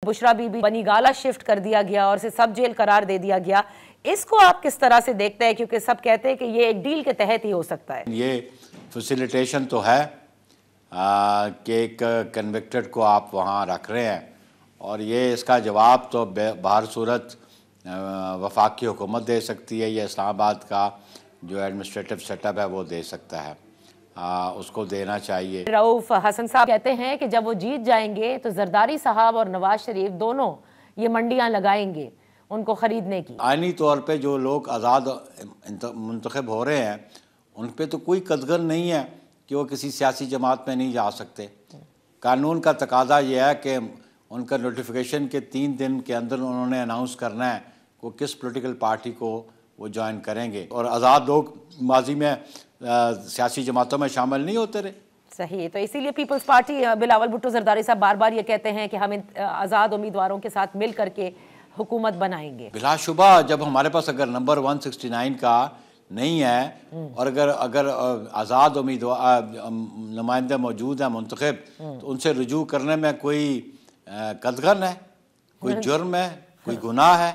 Bushra Bibi Banigala shift कर दिया गया और इसे सब जेल करार दे दिया गया, इसको आप किस तरह से देखते हैं? क्योंकि सब कहते हैं कि ये एक डील के तहत ही हो सकता है। ये फैसिलिटेशन तो है कि एक कन्विक्टेड को आप वहाँ रख रहे हैं, और ये इसका जवाब तो बाहर सूरत वफाकी हुकूमत दे सकती है या इस्लामाबाद का जो एडमिनिस्ट्रेटिव सेटअप है वो दे सकता है, उसको देना चाहिए। रऊफ हसन साहब कहते हैं कि जब वो जीत जाएंगे तो जरदारी साहब और नवाज शरीफ दोनों ये मंडियां लगाएंगे उनको ख़रीदने की। आइनी तौर पे जो लोग आज़ाद मुंतखब हो रहे हैं उन पे तो कोई कदगन नहीं है कि वो किसी सियासी जमात में नहीं जा सकते। कानून का तकाजा ये है कि उनका नोटिफिकेशन के 3 दिन के अंदर उन्होंने अनाउंस करना है वो किस पॉलिटिकल पार्टी को वो ज्वाइन करेंगे, और आज़ाद लोग माजी में सियासी जमातों में शामिल नहीं होते रहे। सही, तो इसीलिए पीपल्स पार्टी बिलावल भुट्टो जरदारी साहब बार बार ये कहते हैं कि हम आज़ाद उम्मीदवारों के साथ मिल करके हुकूमत बनाएंगे। बिलाशुबा जब हमारे पास अगर नंबर 169 का नहीं है और अगर आज़ाद उम्मीदवार नुमाइंदे मौजूद हैं मुंतखब, तो उनसे रुजू करने में कोई कदगन है, कोई जुर्म है, कोई गुनाह है?